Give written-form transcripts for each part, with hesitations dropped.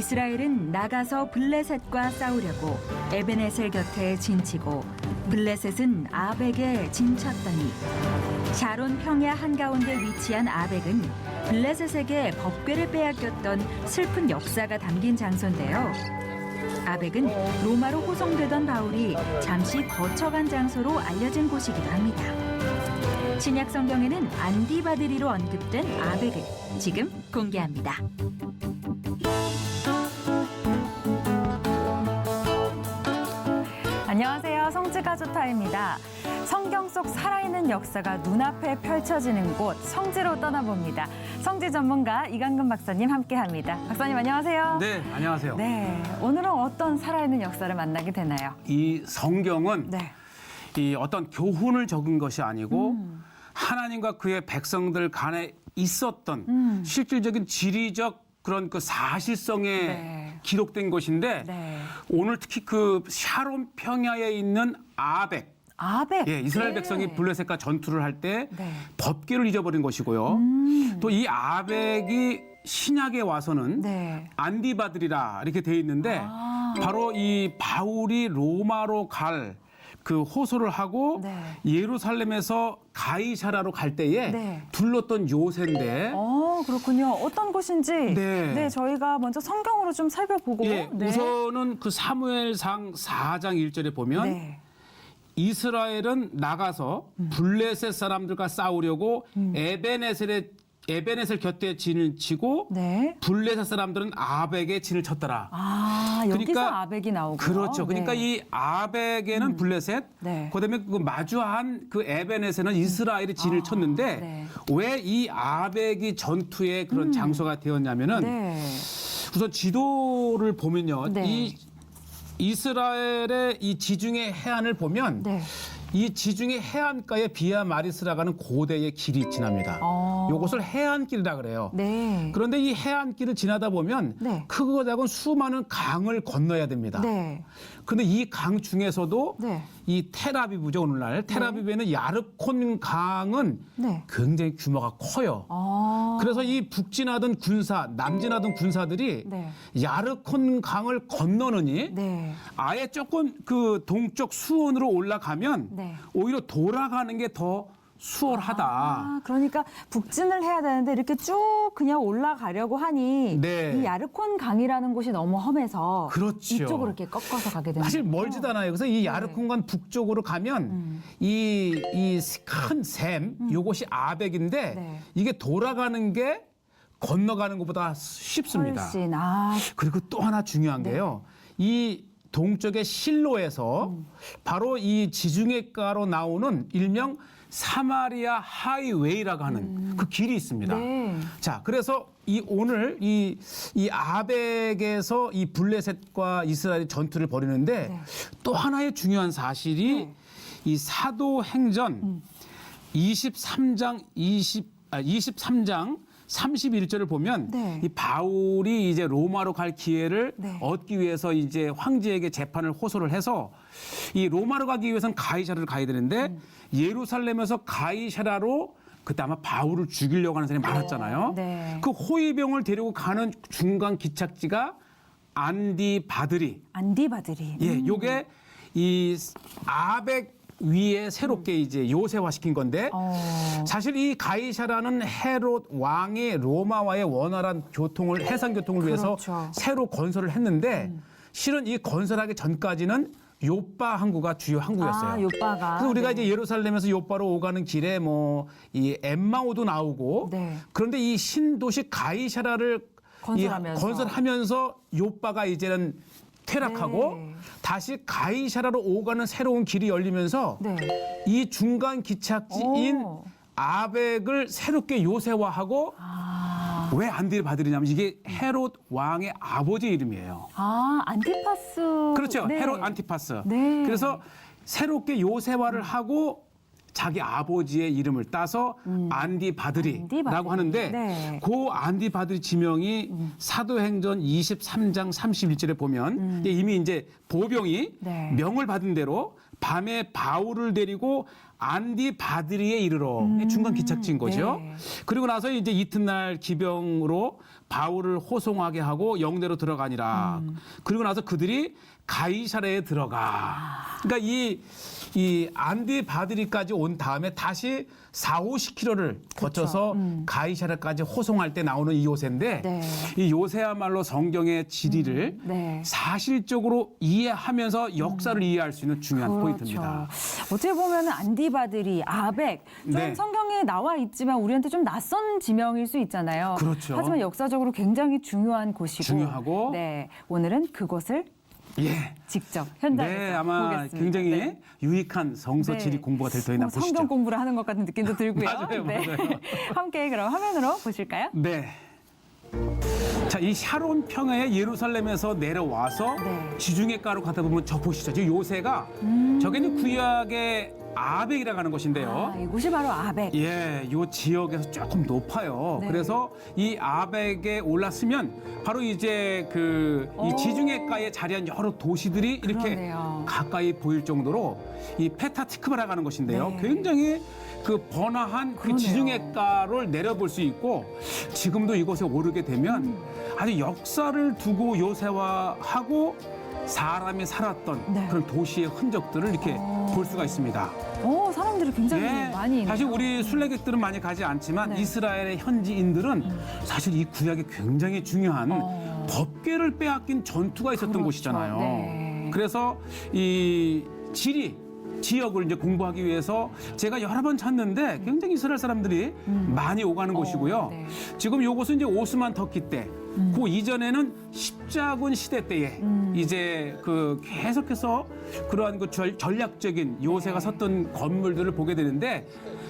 이스라엘은 나가서 블레셋과 싸우려고 에베네셀 곁에 진치고 블레셋은 아벡에 진쳤더니 샤론 평야 한가운데 위치한 아벡은 블레셋에게 법궤를 빼앗겼던 슬픈 역사가 담긴 장소인데요. 아벡은 로마로 호송되던 바울이 잠시 거쳐간 장소로 알려진 곳이기도 합니다. 신약 성경에는 안디바드리로 언급된 아벡을 지금 공개합니다. 안녕하세요. 성지가 좋다입니다. 성경 속 살아있는 역사가 눈앞에 펼쳐지는 곳 성지로 떠나봅니다. 성지 전문가 이강근 박사님 함께합니다. 박사님 안녕하세요. 네, 안녕하세요. 네, 오늘은 어떤 살아있는 역사를 만나게 되나요? 이 성경은 네. 이 어떤 교훈을 적은 것이 아니고 하나님과 그의 백성들 간에 있었던 실질적인 지리적 그런 그 사실성에 네. 기록된 것인데 네. 오늘 특히 그 샤론 평야에 있는 아벡, 아벡. 예, 이스라엘 네. 백성이 블레셋과 전투를 할 때 네. 법궤를 잊어버린 것이고요. 또 이 아벡이 신약에 와서는 네. 안디바들이라 이렇게 돼 있는데 아. 바로 이 바울이 로마로 갈 그 호소를 하고 네. 예루살렘에서 가이사라로 갈 때에 네. 둘렀던 요새인데 그렇군요. 어떤 곳인지 네. 저희가 먼저 성경으로 좀 살펴보고 예, 우선은 그 사무엘상 4장 1절에 보면 네. 이스라엘은 나가서 블레셋 사람들과 싸우려고 에베네셀 곁에 진을 치고 네. 블레셋 사람들은 아벡에 진을 쳤더라. 아, 여기서 그러니까 아벡이 나오고요. 그렇죠. 그러니까 네. 이 아벡에는 블레셋, 네. 그다음에 그 마주한 그 에벤에서는 이스라엘이 진을 쳤는데 네. 왜 이 아벡이 전투의 그런 장소가 되었냐면은 네. 우선 지도를 보면요, 네. 이 이스라엘의 이 지중해 해안을 보면 네. 이 지중해 해안가에 비아 마리스라가는 고대의 길이 지납니다. 이것을 해안길이라 그래요. 네. 그런데 이 해안길을 지나다 보면 네. 크고 작은 수많은 강을 건너야 됩니다. 네. 그런데 이 강 중에서도 네. 이 테라비브죠, 오늘날. 테라비브에는 야르콘 강은 네. 굉장히 규모가 커요. 그래서 이 북진하던 군사, 남진하던 군사들이 네. 야르콘 강을 건너느니 네. 아예 조금 그 동쪽 수원으로 올라가면 네. 오히려 돌아가는 게 더 수월하다. 아, 그러니까 북진을 해야 되는데 이렇게 쭉 그냥 올라가려고 하니 네. 이 야르콘 강이라는 곳이 너무 험해서 그렇죠. 이쪽으로 이렇게 꺾어서 가게 되는 사실 거죠? 멀지도 않아요. 그래서 이 야르콘강 북쪽으로 가면 이 큰 샘, 요것이 아벡인데 네. 이게 돌아가는 게 건너가는 것보다 쉽습니다. 훨씬 그리고 또 하나 중요한 게요. 이 동쪽의 실로에서 바로 이 지중해가로 나오는 일명 사마리아 하이웨이라고 하는 그 길이 있습니다. 네. 자, 그래서 오늘 이 아벡에서 이 블레셋과 이스라엘이 전투를 벌이는데 네. 또 하나의 중요한 사실이 네. 이 사도행전 23장 31절을 보면 네. 이 바울이 이제 로마로 갈 기회를 네. 얻기 위해서 이제 황제에게 재판을 호소를 해서 이 로마로 가기 위해서는 가이사라를 가야 되는데 예루살렘에서 가이사라로 그때 아마 바울을 죽이려고 하는 사람이 많았잖아요. 네. 그 호위병을 데리고 가는 중간 기착지가 안디바드리. 안디바드리. 예, 요게 이 아벡 위에 새롭게 이제 요새화시킨 건데 사실 이 가이사라는 헤롯 왕이 로마와의 원활한 교통을 해상 교통을 위해서 그렇죠. 새로 건설을 했는데 실은 이 건설하기 전까지는 요빠 항구가 주요 항구였어요. 아, 요빠가. 그래서 우리가 네. 이제 예루살렘에서 요빠로 오가는 길에 뭐 이 엠마오도 나오고 네. 그런데 이 신도시 가이사라를 건설하면서 요빠가 이제는 퇴락하고 네. 다시 가이사라로 오가는 새로운 길이 열리면서 네. 이 중간 기착지인 아벡을 새롭게 요새화하고 왜 안디바드리냐면 이게 헤롯 왕의 아버지 이름이에요. 안티파스. 그렇죠. 네. 헤롯 안티파스. 네. 그래서 새롭게 요새화를 하고 자기 아버지의 이름을 따서 안디바드리라고 하는데 네. 그 안디바드리 지명이 사도행전 23장 31절에 보면 이미 이제 보병이 네. 명을 받은 대로 밤에 바울을 데리고 안디 바드리에 이르러 중간 기착지인 거죠. 네. 그리고 나서 이제 이튿날 기병으로 바울을 호송하게 하고 영내로 들어가니라. 그리고 나서 그들이 가이사랴에 들어가. 그러니까 이 안디 바드리까지 온 다음에 다시 40-50km를 거쳐서 가이사랴까지 호송할 때 나오는 이 요새인데 네. 이 요새야말로 성경의 지리를 네. 사실적으로 이해하면서 역사를 이해할 수 있는 중요한 포인트입니다. 어떻게 보면 안디바드리, 아벡 좀 네. 성경에 나와 있지만 우리한테 좀 낯선 지명일 수 있잖아요. 그렇죠. 하지만 역사적으로 굉장히 중요한 곳이고 중요하고. 네, 오늘은 그곳을 예. 직접 현장에서 네, 아마 보겠습니다. 굉장히 네. 유익한 성서 지리 네. 공부가 될 터이나 보시죠. 성경 공부를 하는 것 같은 느낌도 들고요. 맞아요, 네. 맞아요. 함께 그럼 화면으로 보실까요? 네. 자, 이 샤론 평야에 예루살렘에서 내려와서 네. 지중해 가로 가다 보면 저 보시죠. 지금 요새가 저기는 구약의 아벡이라고 하는 곳인데요. 아, 이곳이 바로 아벡. 예, 요 지역에서 조금 높아요. 네. 그래서 이 아벡에 올랐으면 바로 이제 이 지중해가에 자리한 여러 도시들이 이렇게 그러네요. 가까이 보일 정도로 이 페타티크바라고 하는 곳인데요. 네. 굉장히 그 번화한 그 그러네요. 지중해가를 내려볼 수 있고 지금도 이곳에 오르게 되면 아주 역사를 두고 요새화하고 사람이 살았던 네. 그런 도시의 흔적들을 이렇게 볼 수가 있습니다. 사람들이 굉장히 많이 있네요. 사실 우리 순례객들은 많이 가지 않지만 네. 이스라엘의 현지인들은 사실 이 구약에 굉장히 중요한 법궤를 빼앗긴 전투가 있었던 그렇죠. 곳이잖아요. 네. 그래서 이 지역을 이제 공부하기 위해서 제가 여러 번 찾는데 굉장히 이스라엘 사람들이 많이 오가는 곳이고요. 네. 지금 요것은 이제 오스만 터키 때, 그 이전에는 십자군 시대 때에 이제 그 계속해서 그러한 그 전략적인 요새가 네. 섰던 건물들을 보게 되는데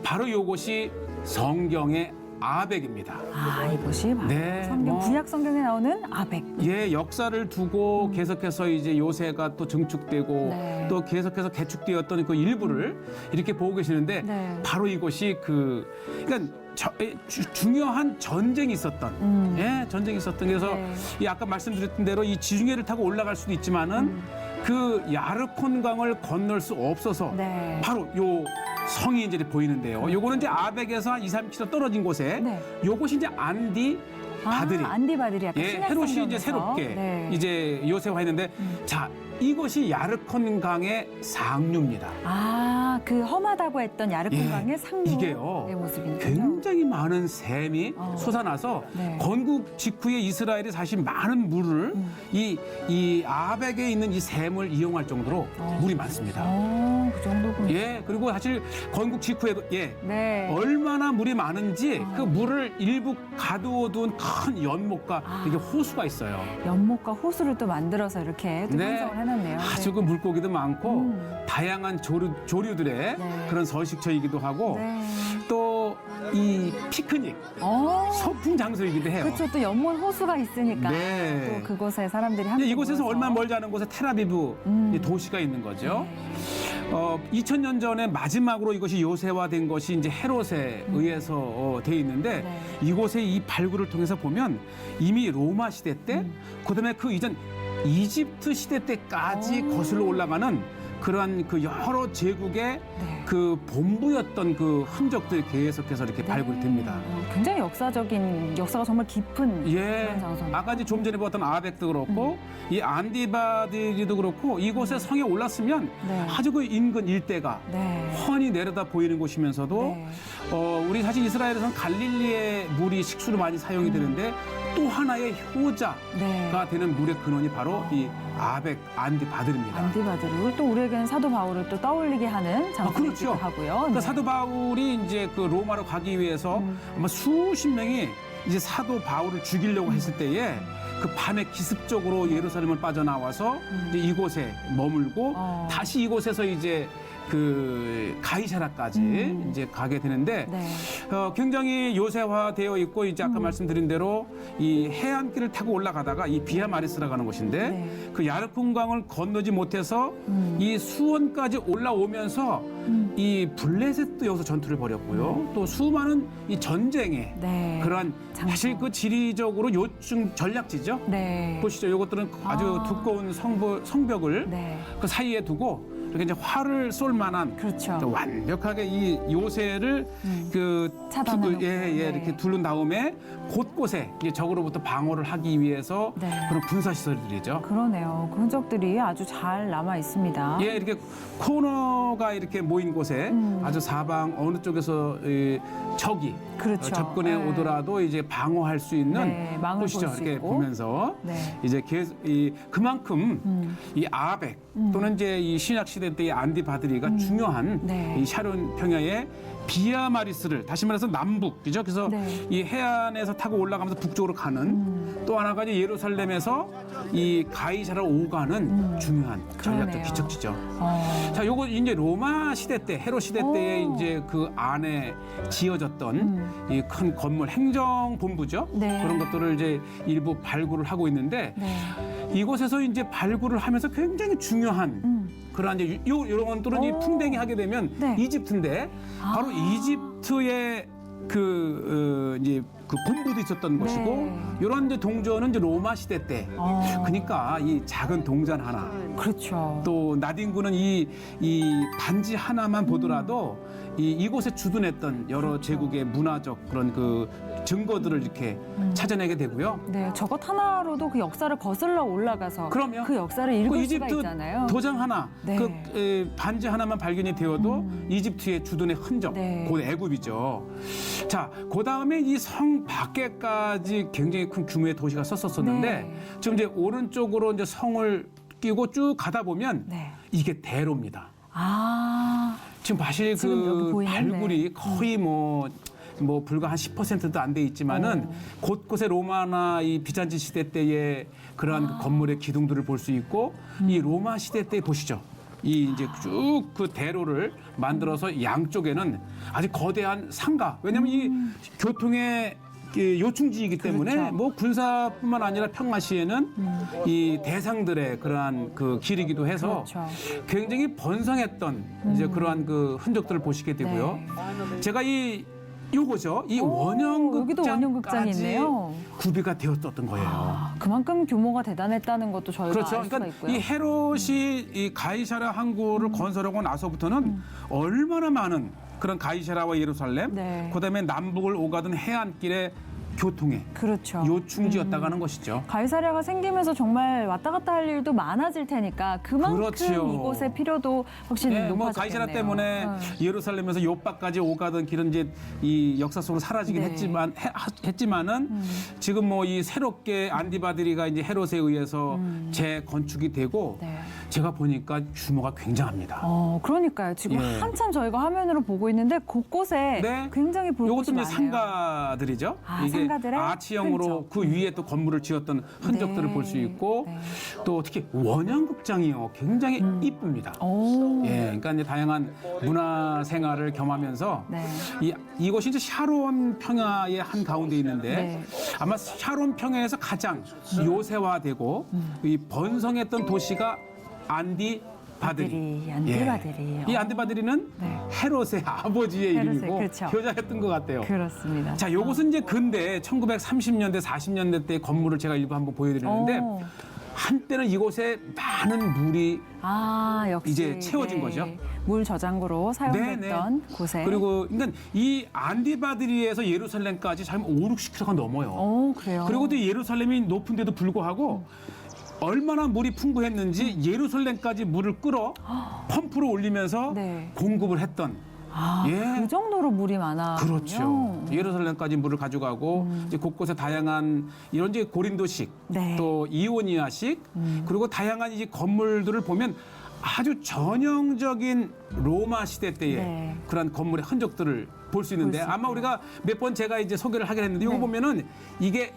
바로 요것이 성경의 아벡입니다. 아, 이곳이 바로 네, 성경, 뭐. 구약 성경에 나오는 아벡. 예, 역사를 두고 계속해서 이제 요새가 또 증축되고 네. 또 계속해서 개축되었던 그 일부를 이렇게 보고 계시는데 네. 바로 이것이 그러니까 중요한 전쟁이 있었던 전쟁이 있었던 그래서 네. 이 아까 말씀드렸던 대로 이 지중해를 타고 올라갈 수도 있지만은 그 야르콘 강을 건널 수 없어서 네. 바로 요 성이 이제 보이는데요. 요거는 이제 아벡에서 한 2-3km 떨어진 곳에 네. 요것이 이제 안디 바드리. 안디바드리 약간 예, 신약 헤롯이 이제 성경에서. 새롭게 네. 이제 요새화했는데 자 이것이 야르콘 강의 상류입니다. 아, 그 험하다고 했던 야르콘 예, 강의 상류의 이게요. 모습이군요. 굉장히 많은 샘이 솟아나서 네. 건국 직후에 이스라엘이 사실 많은 물을 이 아벡에 있는 이 샘을 이용할 정도로 물이 많습니다. 그 정도군요. 예, 그리고 사실 건국 직후에도 네. 얼마나 물이 많은지 그 물을 일부 가두어둔 큰 연못과 이게 호수가 있어요. 연못과 호수를 또 만들어서 이렇게 또 형성을 해놨네요. 아주 그 물고기도 많고 다양한 조류들의 네. 그런 서식처이기도 하고 네. 또 이 피크닉 소풍 장소이기도 해요. 그렇죠. 또 연못 호수가 있으니까 네. 또 그곳에 사람들이 함께 이곳에서 모여서. 얼마 멀지 않은 곳에 텔아비브 이 도시가 있는 거죠. 2000년 전에 마지막으로 이것이 요새화된 것이 이제 헤롯에 의해서 돼 있는데 네. 이곳의 이 발굴을 통해서 보면 이미 로마 시대 때 그다음에 그 이전 이집트 시대 때까지 거슬러 올라가는 그러한 그 여러 제국의 그 본부였던 그 흔적들이 계속해서 이렇게 발굴됩니다. 굉장히 역사가 정말 깊은 그런 장소입니다. 아까 이제 좀 전에 보았던 아벡도 그렇고 이 안디바드리도 그렇고 이곳에 성에 올랐으면 네. 아주 그 인근 일대가 훤히 내려다 보이는 곳이면서도 우리 사실 이스라엘에서는 갈릴리의 물이 식수로 많이 사용이 되는데 또 하나의 효자가 되는 물의 근원이 바로 이 아벡 안디바드리입니다. 안디바드리. 그리고 또 우리에게는 사도 바울을 또 떠올리게 하는 장소이기도 그렇죠. 하고요. 그러니까 사도 바울이 이제 그 로마로 가기 위해서 아마 수십 명이 이제 사도 바울을 죽이려고 했을 때에 그 밤에 기습적으로 예루살렘을 빠져나와서 이제 이곳에 머물고 다시 이곳에서 이제 그 가이사랴까지 이제 가게 되는데 굉장히 요새화되어 있고 이제 아까 말씀드린 대로 이 해안길을 타고 올라가다가 이 비아 마리스라고 하는 곳인데 그 야르콘 강을 건너지 못해서 이 수원까지 올라오면서 이 블레셋도 여기서 전투를 벌였고요. 또 수많은 이 전쟁에 그런 사실 그 지리적으로 요충 전략지죠. 보시죠. 이것들은 아주 두꺼운 성벽을 그 사이에 두고 이렇게 이제 활을 쏠 만한 그렇죠. 완벽하게 이 요새를 차단하는 이렇게 둘른 다음에 곳곳에 이제 적으로부터 방어를 하기 위해서 네. 그런 군사 시설들이죠. 그러네요. 그 흔적들이 아주 잘 남아 있습니다. 예, 이렇게 코너가 이렇게 모인 곳에 아주 사방 어느 쪽에서 적이 그렇죠. 접근해 네. 오더라도 이제 방어할 수 있는 네, 망을 곳이죠. 볼 수 이렇게 있고. 보면서 네. 이제 그만큼 이 아벡 또는 이제 이 신약 시대 때의 안디바드리가 중요한 네. 이 샤론 평야의 비아마리스를 다시 말해서 남북이죠. 그래서 네. 이 해안에서 타고 올라가면서 북쪽으로 가는 또 하나가 이제 예루살렘에서 이 가이사를 오가는 중요한 전략적 그러네요. 기척지죠. 어, 자, 요거 이제 로마 시대 때, 헤롯 시대 때에 이제 그 안에 지어졌던 이 큰 건물 행정본부죠. 네. 그런 것들을 이제 일부 발굴을 하고 있는데 네. 이곳에서 이제 발굴을 하면서 굉장히 중요한 그러한 이제 요런 것들은 이 오. 풍뎅이 하게 되면 네. 이집트인데 바로 이집트의 이제 그 본부도 있었던 곳이고 이런 이제 동전은 이제 로마 시대 때. 그러니까 이 작은 동전 하나 그렇죠. 또 나딘구는 이 반지 하나만 보더라도 이곳에 주둔했던 여러 제국의 문화적 그런 그 증거들을 이렇게 찾아내게 되고요. 네, 저것 하나로도 그 역사를 거슬러 올라가서 그럼요. 그 역사를 읽을 그 수가 이집트 있잖아요. 도장 하나, 네. 그 반지 하나만 발견이 되어도 이집트의 주둔의 흔적, 네. 곧 애굽이죠. 자, 그 다음에 이 성 밖에까지 굉장히 큰 규모의 도시가 썼었었는데 네. 지금 이제 오른쪽으로 이제 성을 끼고 쭉 가다 보면 네. 이게 대로입니다. 아, 지금 사실 지금 여기 그 보이는데. 발굴이 거의 뭐 불과 한 10%도 안 돼 있지만은 곳곳에 로마나 이 비잔틴 시대 때의 그러한 그 건물의 기둥들을 볼 수 있고 이 로마 시대 때 보시죠. 이 이제 쭉 그 대로를 만들어서 양쪽에는 아주 거대한 상가. 왜냐하면 이 교통의 요충지이기 때문에 그렇죠. 뭐 군사뿐만 아니라 평화시에는 이 대상들의 그러한 그 길이기도 해서 그렇죠. 굉장히 번성했던 이제 그러한 그 흔적들을 보시게 되고요. 네. 제가 요거죠. 이 여기도 원형극장이 원형극장까지 있네요. 구비가 되었던 거예요. 아, 그만큼 규모가 대단했다는 것도 저희가 그렇죠. 알 수가 그러니까 있고요. 이 헤롯이 이 가이사라 항구를 건설하고 나서부터는 얼마나 많은 그런 가이사라와 예루살렘, 네. 그다음에 남북을 오가던 해안길의 교통의 그렇죠. 요충지였다고 하는 것이죠. 가이사랴가 생기면서 정말 왔다 갔다 할 일도 많아질 테니까 그만큼 그렇지요. 이곳의 필요도 훨씬 예, 뭐 높아졌겠네요. 가이사라 때문에 예루살렘에서 요바까지 오가던 길은 이제 이 역사 속으로 사라지긴 네. 했지만은 지금 뭐 이 새롭게 안디바드리가 이제 헤롯에 의해서 재건축이 되고 네. 제가 보니까 규모가 굉장합니다. 그러니까요. 지금 예. 한참 저희가 화면으로 보고 있는데 곳곳에 네. 굉장히 볼 요것도 곳이 이제 많아요. 상가들이죠. 아, 이게 상가들의 아치형으로 흔적. 그 위에 또 건물을 지었던 흔적들을 네. 볼 수 있고 네. 또 특히 원형극장이요. 굉장히 이쁩니다. 오. 예, 그러니까 이제 다양한 문화 생활을 겸하면서 네. 이곳이 이제 샤론 평야의 한 가운데 있는데 네. 아마 샤론 평야에서 가장 요새화되고 이 번성했던 도시가 안디바드리. 안디바드리. 이 안디바드리는 네. 헤롯의 아버지의 헤롯의, 이름이고 그렇죠. 효자였던 것 같아요. 그렇습니다. 자, 요것은 이제 근대 1930년대, 40년대 때 건물을 제가 일부 한번 보여드렸는데 오. 한때는 이곳에 많은 물이 아, 역시 이제 채워진 거죠. 물 저장고로 사용됐던 곳에. 그리고 그러니까 이 안디바드리에서 예루살렘까지 잘 5-60km가 넘어요. 그래요. 그리고 또 예루살렘이 높은데도 불구하고 얼마나 물이 풍부했는지 예루살렘까지 물을 끌어 펌프로 올리면서 네. 공급을 했던 예. 그 정도로 물이 많아. 그렇죠. 예루살렘까지 물을 가져가고 이제 곳곳에 다양한 이런 이제 고린도식 네. 또 이오니아식 그리고 다양한 이제 건물들을 보면 아주 전형적인 로마 시대 때의 네. 그런 건물의 흔적들을 볼 수 있는데 볼 수 아마 우리가 몇 번 제가 이제 소개를 하긴 했는데 이거 네. 보면은 이게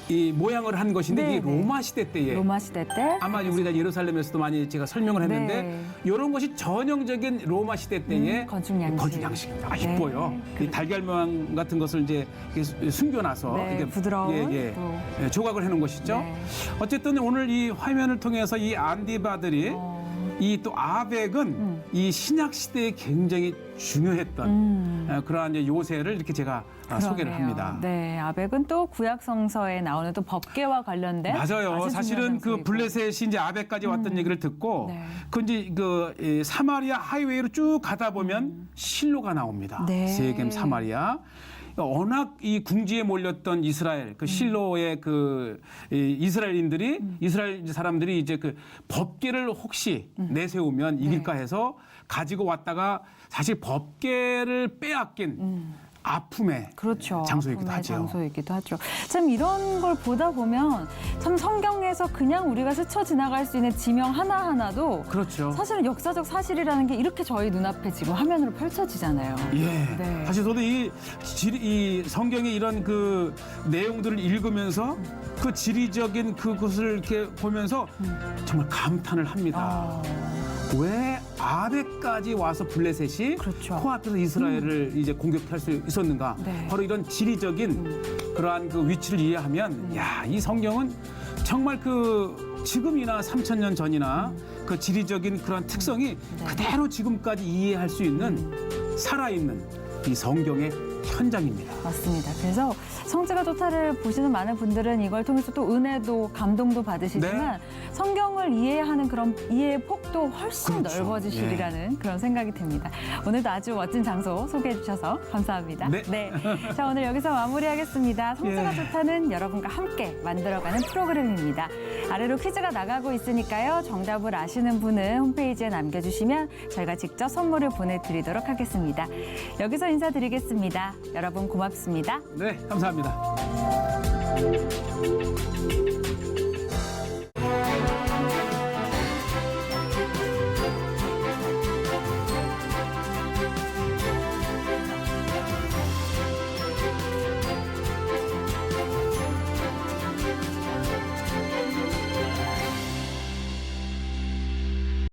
이 모양을 한 것인데 네, 이게 네. 로마 시대 때의 로마 시대 때. 아마 우리가 예루살렘에서도 많이 제가 설명을 했는데 네. 이런 것이 전형적인 로마 시대 때의 건축 양식. 아, 네. 이뻐요. 이 달걀 모양 같은 것을 이제 이렇게 숨겨놔서 네, 이렇게 부드러운 또. 조각을 해놓은 것이죠. 네. 어쨌든 오늘 이 화면을 통해서 이 안디바들이 이 또 아벡은 이 신약 시대에 굉장히 중요했던 그러한 이제 요새를 이렇게 제가 소개를 그러네요. 합니다. 네, 아벡은 또 구약 성서에 나오는 또 법계와 관련된 맞아요. 아주 사실은 중요한 그 장소이고. 블레셋이 이제 아벡까지 왔던 얘기를 듣고 네. 그 이제 그 사마리아 하이웨이로 쭉 가다 보면 실로가 나옵니다. 네. 세겜 사마리아. 워낙 이 궁지에 몰렸던 이스라엘 그 실로의 그 이스라엘인들이 이스라엘 사람들이 이제 그 법계를 혹시 내세우면 이길까 해서 가지고 왔다가 사실 법계를 빼앗긴 아픔의 그렇죠. 장소이기도 아픔의 하죠. 장소이기도 하죠. 참 이런 걸 보다 보면 참 성경에서 그냥 우리가 스쳐 지나갈 수 있는 지명 하나하나도 그렇죠. 사실은 역사적 사실이라는 게 이렇게 저희 눈앞에 지금 화면으로 펼쳐지잖아요. 예. 네. 사실 저도 이 성경의 이런 그 내용들을 읽으면서 그 지리적인 그것을 이렇게 보면서 정말 감탄을 합니다. 왜 아벡까지 와서 블레셋이 그렇죠. 코앞에서 이스라엘을 이제 공격할 수 있었는가? 네. 바로 이런 지리적인 그러한 그 위치를 이해하면 야, 이 성경은 정말 그 지금이나 3,000년 전이나 그 지리적인 그런 특성이 네. 그대로 지금까지 이해할 수 있는 살아있는 이 성경의 현장입니다. 맞습니다. 그래서 성지가 좋다를 보시는 많은 분들은 이걸 통해서 또 은혜도 감동도 받으시지만 성경을 이해하는 그런 이해의 폭도 훨씬 그렇죠. 넓어지시리라는 그런 생각이 듭니다. 오늘도 아주 멋진 장소 소개해 주셔서 감사합니다. 네. 자, 오늘 여기서 마무리하겠습니다. 성지가 예. 좋다는 여러분과 함께 만들어가는 프로그램입니다. 아래로 퀴즈가 나가고 있으니까요. 정답을 아시는 분은 홈페이지에 남겨주시면 저희가 직접 선물을 보내드리도록 하겠습니다. 여기서 인사드리겠습니다. 여러분 고맙습니다. 네, 감사합니다.